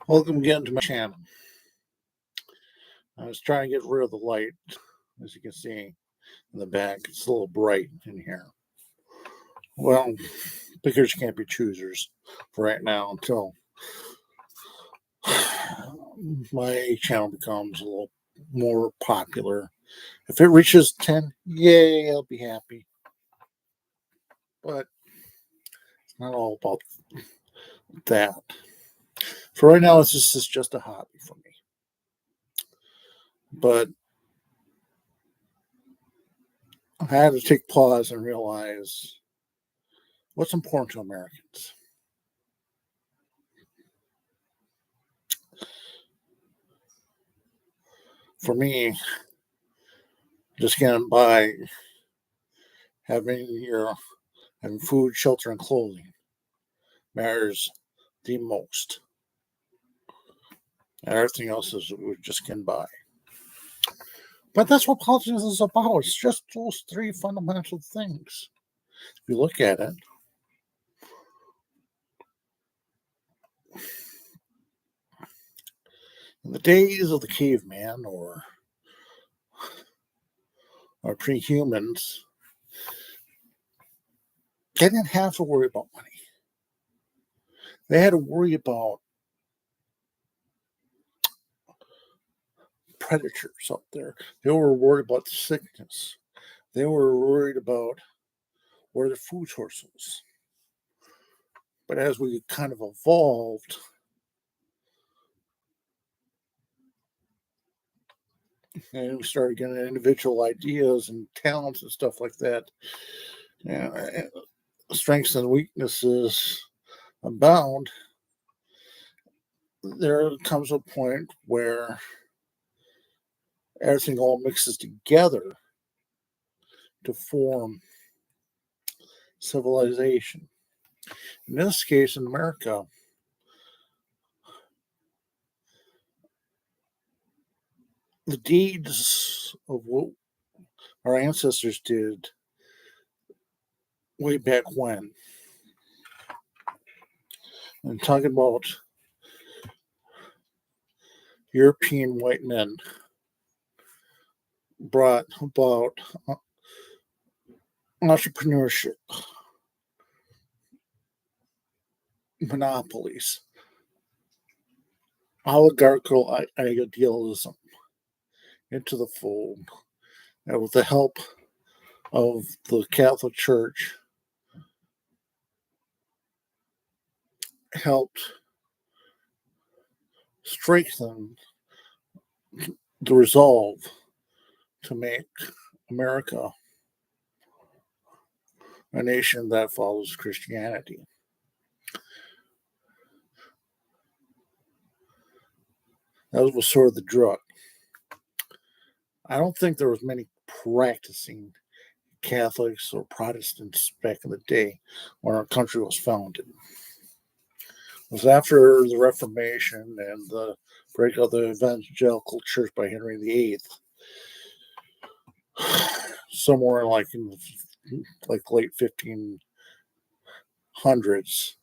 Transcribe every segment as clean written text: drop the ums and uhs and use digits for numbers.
Welcome again to my channel. I was trying to get rid of the light. As you can see in the back, it's a little bright in here. Well, because you can't be choosers for right now until my channel becomes a little more popular. If it reaches 10, yay, I'll be happy. But it's not all about that. For right now, this is just a hobby for me. But I had to take pause and realize what's important to Americans. For me, just getting by having food, shelter, and clothing matters the most. And everything else is we're just getting by. But that's what politics is about. It's just those three fundamental things. If you look at it, in the days of the caveman or pre-humans, they didn't have to worry about money. They had to worry about predators out there. They were worried about sickness. They were worried about where their food source was. But as we kind of evolved, and we started getting individual ideas and talents and stuff like that, strengths and weaknesses abound, there comes a point where everything all mixes together to form civilization. In this case, in America, the deeds of what our ancestors did way back when, and talking about European white men, brought about entrepreneurship, monopolies, oligarchical idealism into the fold, and with the help of the Catholic Church, helped strengthen the resolve to make America a nation that follows Christianity. That was sort of the drug. I don't think there was many practicing Catholics or Protestants back in the day when our country was founded. It was after the Reformation and the break of the evangelical church by Henry VIII, somewhere in late 1500s,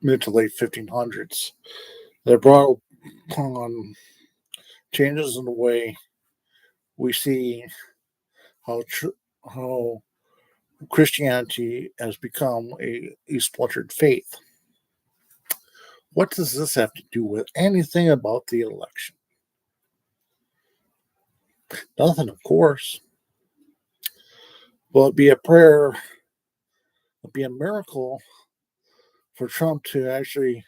mid to late 1500s, that brought upon changes in the way we see how Christianity has become a splintered faith. What does this have to do with anything about the election? Nothing, of course. Well, it'd be a prayer, it'd be a miracle for Trump to actually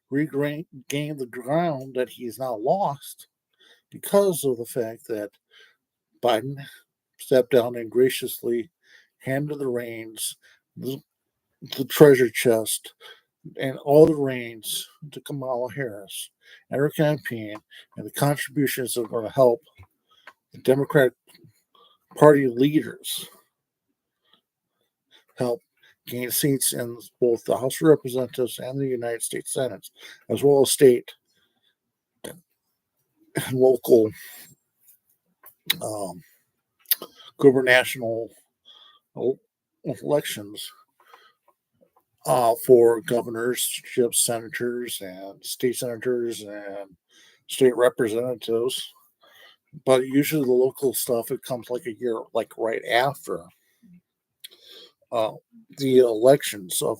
regain the ground that he's now lost because of the fact that Biden stepped down and graciously handed the reins, the treasure chest, and all the reins to Kamala Harris and her campaign, and the contributions that are going to help the Democratic Party leaders help gain seats in both the House of Representatives and the United States Senate, as well as state and local gubernatorial elections. for governorships, senators, and state representatives. But usually the local stuff, it comes like a year, like right after uh, the elections of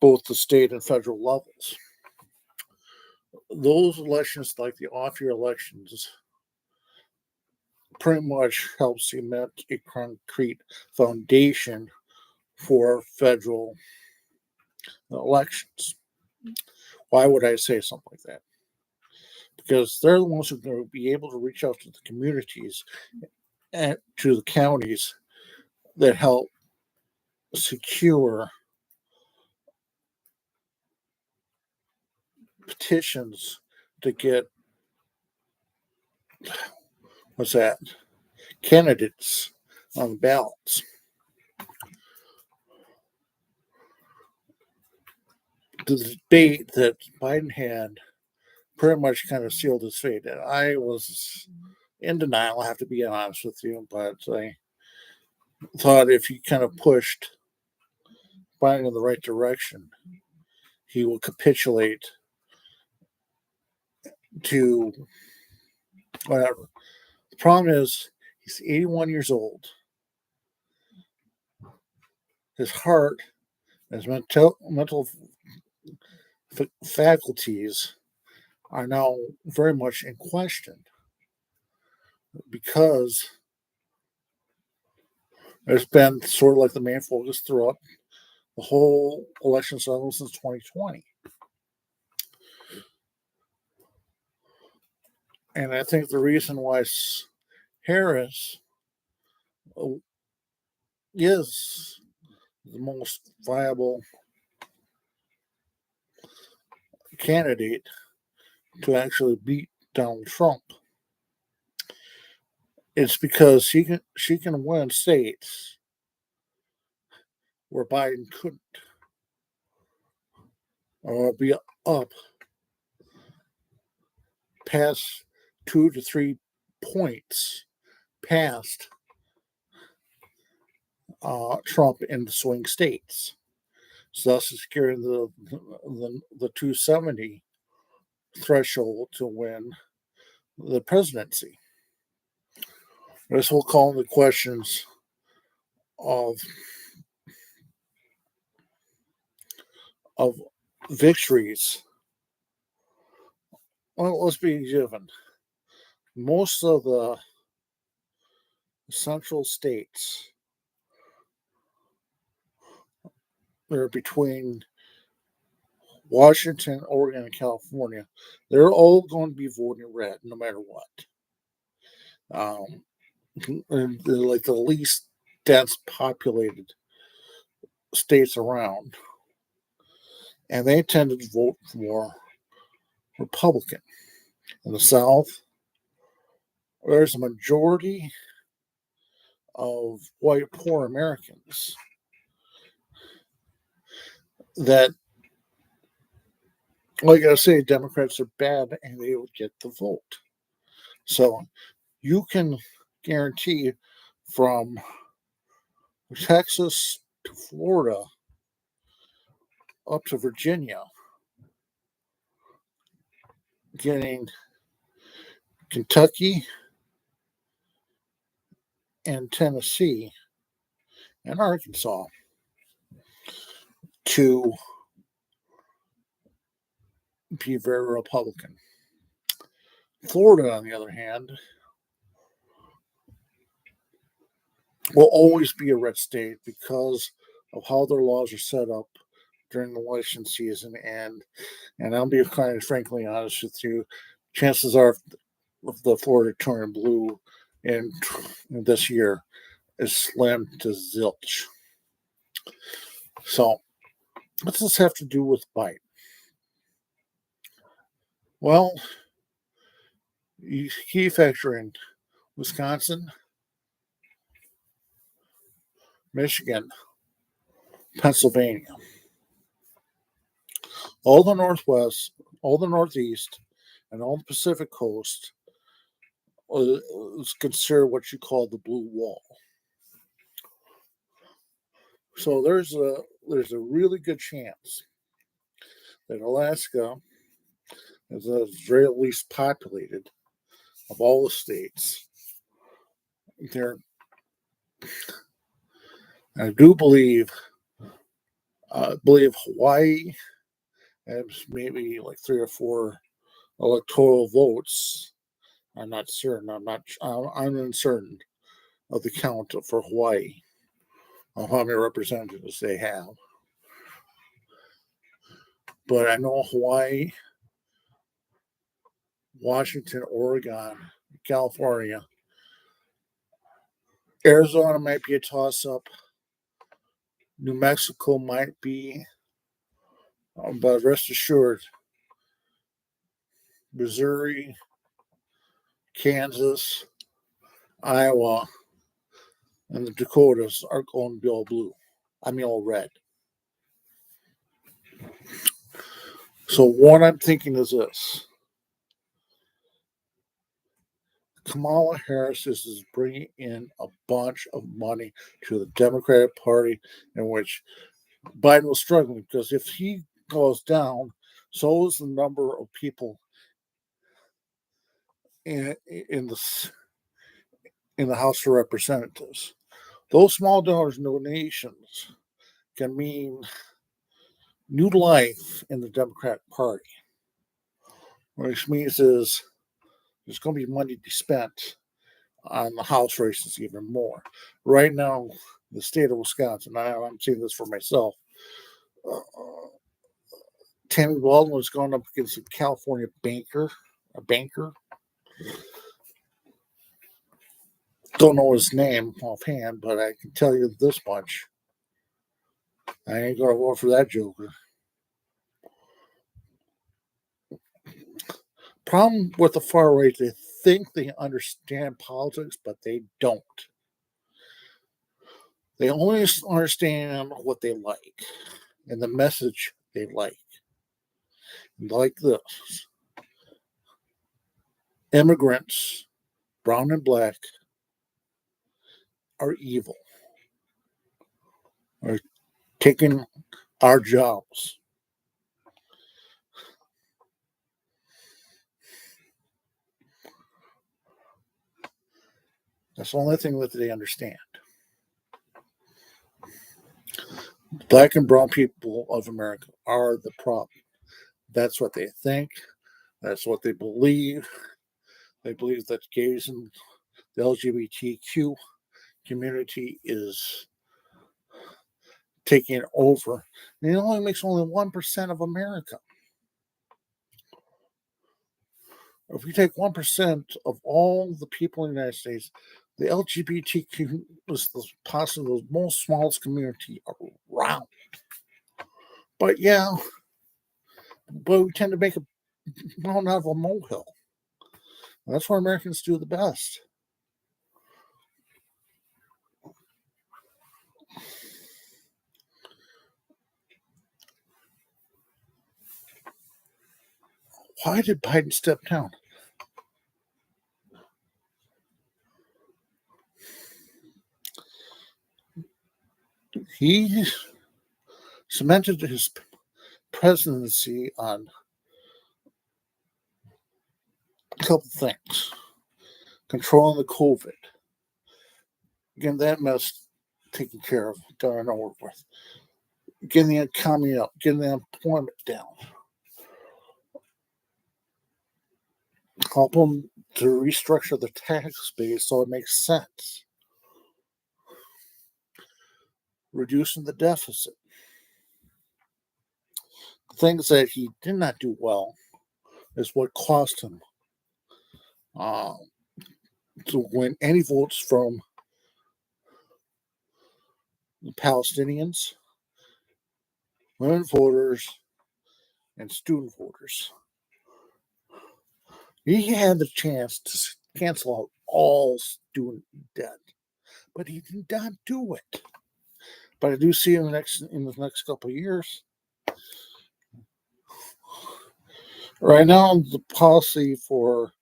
both the state and federal levels. Those elections, like the off-year elections, pretty much help cement a concrete foundation for federal elections. Why would I say something like that? Because they're the ones who are going to be able to reach out to the communities and to the counties that help secure petitions to get what's that candidates on the ballots. The debate that Biden had pretty much kind of sealed his fate. And I was in denial, I have to be honest with you, but I thought if he kind of pushed Biden in the right direction, he will capitulate to whatever. The problem is, he's 81 years old. His heart, his mental faculties are now very much in question because there's been sort of like the main focus throughout the whole election cycle since 2020. And I think the reason why Harris is the most viable candidate to actually beat Donald Trump is because she can win states where Biden couldn't, or be up past 2 to 3 points past Trump in the swing states. So thus securing the 270 threshold to win the presidency. This will call into questions of victories. Well, let's be given. Most of the central states that are between Washington, Oregon, and California, they're all going to be voting red no matter what. And they're like the least dense populated states around. And they tended to vote for Republican. In the South, there's a majority of white poor Americans that, like I say, Democrats are bad and they will get the vote. So you can guarantee from Texas to Florida up to Virginia, getting Kentucky and Tennessee and Arkansas to be very Republican. Florida, on the other hand, will always be a red state because of how their laws are set up during the election season. And I'll be kind of frankly honest with you, chances are the Florida turning blue in this year is slim to zilch. So, what's this have to do with Biden? Well, you key factor in Wisconsin, Michigan, Pennsylvania, all the Northwest, all the Northeast, and all the Pacific Coast is considered what you call the blue wall. So there's a really good chance that Alaska is the very least populated of all the states. There, I do believe Hawaii has maybe like 3 or 4 electoral votes. I'm not certain. I'm uncertain of the count for Hawaii of how many representatives they have. But I know Hawaii, Washington, Oregon, California, Arizona might be a toss-up. New Mexico might be, but rest assured, Missouri, Kansas, Iowa, and the Dakotas are going to be all blue. I mean, all red. So what I'm thinking is this: Kamala Harris is bringing in a bunch of money to the Democratic Party, in which Biden was struggling because if he goes down, so is the number of people in the House of Representatives. Those small donations can mean new life in the Democratic Party, which means there's going to be money to be spent on the House races even more. Right now, the state of Wisconsin, I'm seeing this for myself. Uh, Tammy Baldwin was going up against a California a banker. Don't know his name offhand, but I can tell you this much. I ain't going to vote for that joker. Problem with the far right, they think they understand politics, but they don't. They only understand what they like and the message they like. Like this: immigrants, brown and black, are evil, are taking our jobs. That's the only thing that they understand. Black and brown people of America are the problem. That's what they think. That's what they believe. They believe that gays and the LGBTQ community is taking over. And it only makes only 1% of America. If we take 1% of all the people in the United States, the LGBTQ is possibly the most smallest community around. But yeah, but we tend to make a mountain out of a molehill. That's what Americans do the best. Why did Biden step down? He cemented his presidency on a couple things: controlling the COVID, getting that mess taken care of, done and over with, getting the economy up, getting the unemployment down, help them to restructure the tax base so it makes sense, reducing the deficit. The things that he did not do well is what cost him uh, to win any votes from the Palestinians, women voters, and student voters. He had the chance to cancel out all student debt, but he did not do it. But I do see in the next couple of years. Right now, the policy for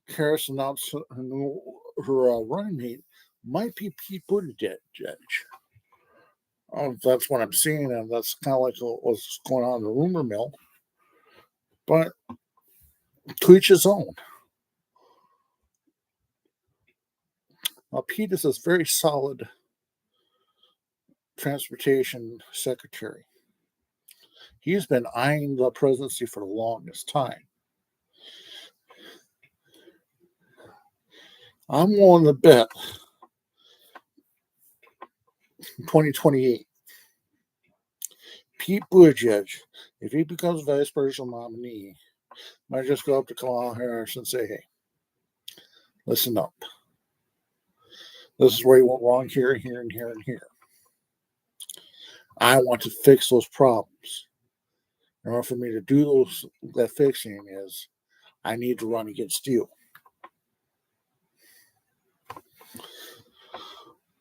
Harris announced her running mate might be Pete Buttigieg. That's what I'm seeing, and that's kind of like what's going on in the rumor mill. But to each his own. Pete is a very solid transportation secretary. He's been eyeing the presidency for the longest time. I'm willing to bet 2028, Pete Buttigieg, if he becomes vice presidential nominee, might just go up to Kamala Harris and say, hey, listen up. This is where you went wrong here, here, and here, and here. I want to fix those problems. In order for me to do that fixing is I need to run against you.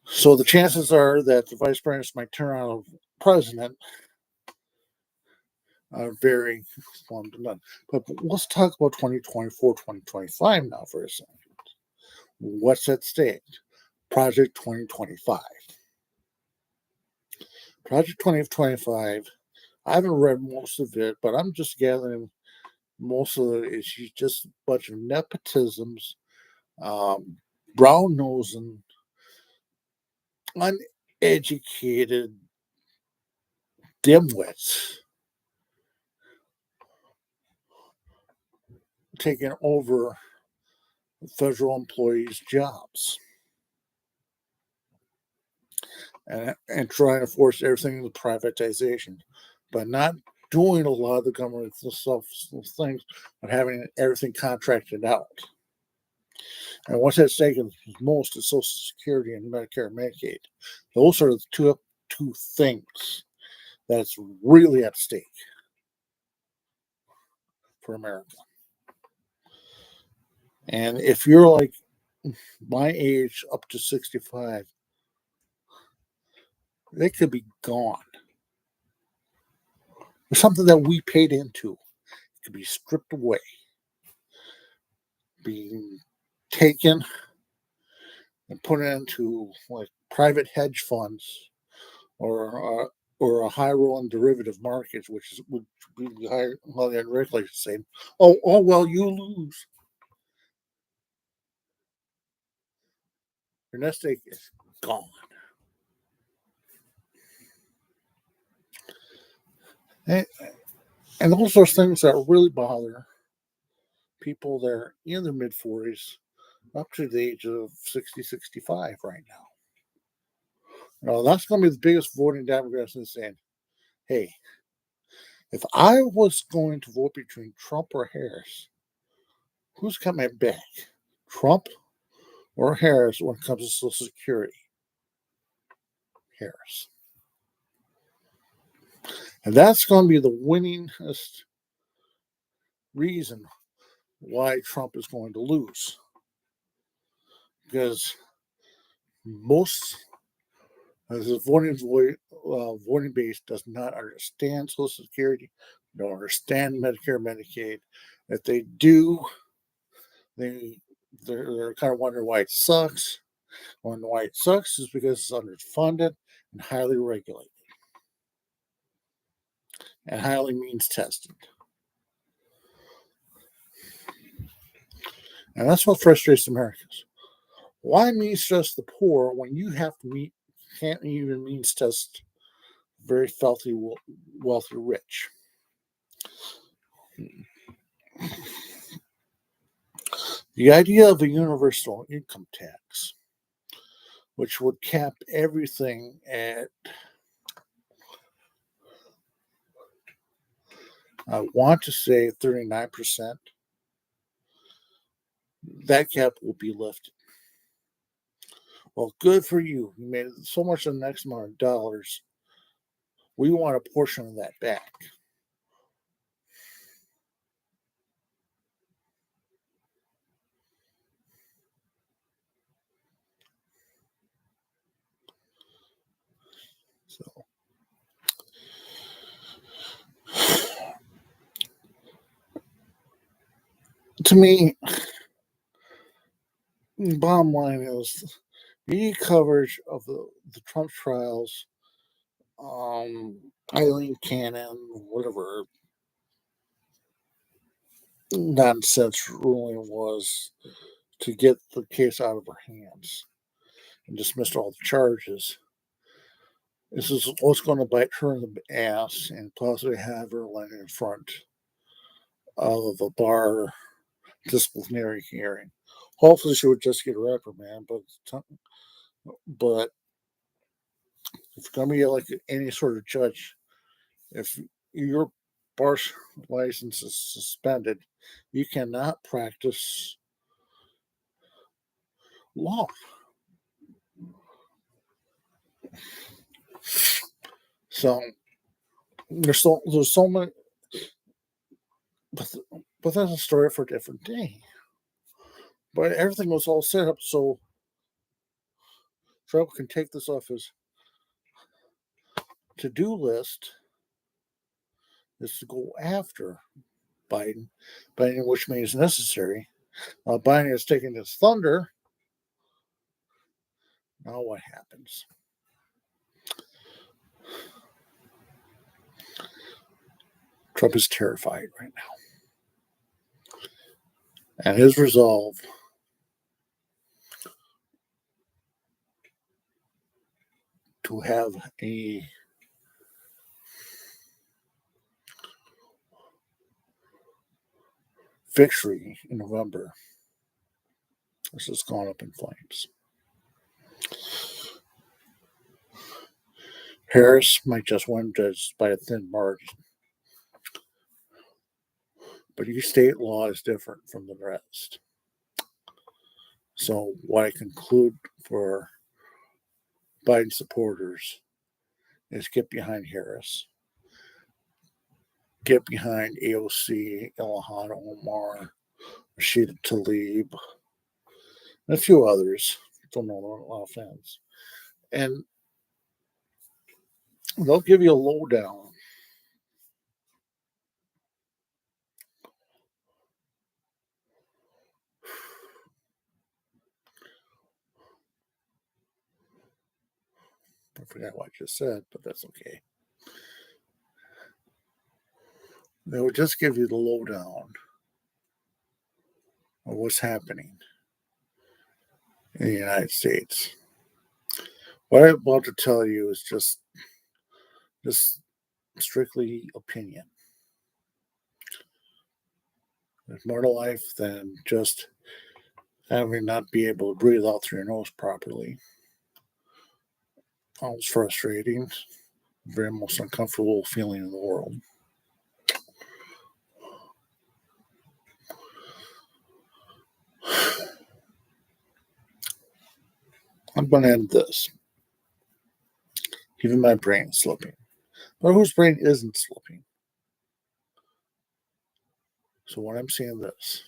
So the chances are that the vice president might turn out a president are very slim to none. But let's talk about 2024, 2025 now for a second. What's at stake? Project 2025. Project 2025, I haven't read most of it, but I'm just gathering most of it is just a bunch of nepotisms, brown nosing, uneducated dimwits taking over federal employees' jobs and trying to force everything into privatization, but not doing a lot of the government stuff, things, but having everything contracted out. And what's at stake most is Social Security and Medicare and Medicaid. Those are the two things that's really at stake for America. And if you're like my age up to 65, they could be gone. It's something that we paid into. It could be stripped away, being taken and put into like private hedge funds or a high rolling derivative markets, which would be higher, well, regularly saying, "Oh, well, you lose. Your nest egg is gone." And, and those are things that really bother people that are in their mid 40s up to the age of 60, 65 right now. That's going to be the biggest voting Democrats in saying, hey, if I was going to vote between Trump or Harris, who's got my back? Trump or Harris when it comes to Social Security? Harris. And that's going to be the winningest reason why Trump is going to lose. Because most of the voting base does not understand Social Security, don't understand Medicare, Medicaid. If they do, they're kind of wondering why it sucks. And why it sucks is because it's underfunded and highly regulated. And highly means tested. And that's what frustrates Americans. Why means test the poor when you can't even means test very wealthy rich? The idea of a universal income tax, which would cap everything at, I want to say 39%, that cap will be lifted. Well, good for you. You made so much of the next amount of dollars. We want a portion of that back. So, to me, bottom line is media coverage of the Trump trials Eileen Cannon, whatever nonsense ruling was to get the case out of her hands and dismissed all the charges. This is what's going to bite her in the ass and possibly have her land in front of a bar disciplinary hearing. Hopefully, she would just get a reprimand, but if it's going to be like any sort of judge, if your bar license is suspended, you cannot practice law. So there's so many, but, but that's a story for a different day. But everything was all set up so Trump can take this off his to-do list, is to go after Biden, which means necessary. Biden is taking his thunder. Now what happens? Trump is terrified right now. And his resolve to have a victory in November has just gone up in flames. Harris might just win just by a thin margin. But each state law is different from the rest. So what I conclude for Biden supporters is get behind Harris. Get behind AOC, Ilhan Omar, Rashida Tlaib, and a few others. Don't know a lot of fans. And they'll give you a lowdown. I forgot what I just said, but that's okay. They will just give you the lowdown of what's happening in the United States. What I'm about to tell you is just strictly opinion. There's more to life than just having not be able to breathe out through your nose properly. It's frustrating, very most uncomfortable feeling in the world. I'm going to end this. Even my brain is slipping. But whose brain isn't slipping? So when I'm saying this,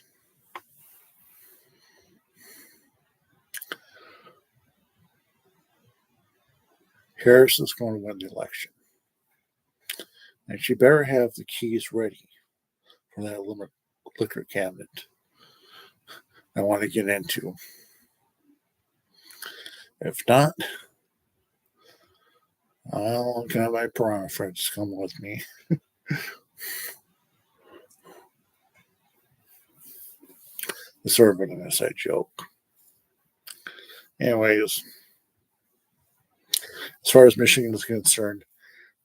Harris is going to win the election. And she better have the keys ready for that liquor cabinet I want to get into. If not, I'll have my piranha friends come with me. It's sort of an inside joke. Anyways, as far as Michigan is concerned,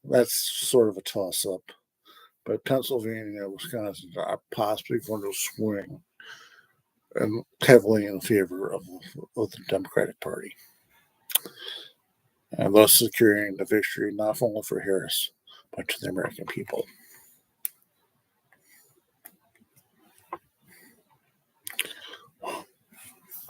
that's sort of a toss-up. But Pennsylvania and Wisconsin are possibly going to swing and heavily in favor of the Democratic Party. And thus securing the victory not only for Harris, but to the American people.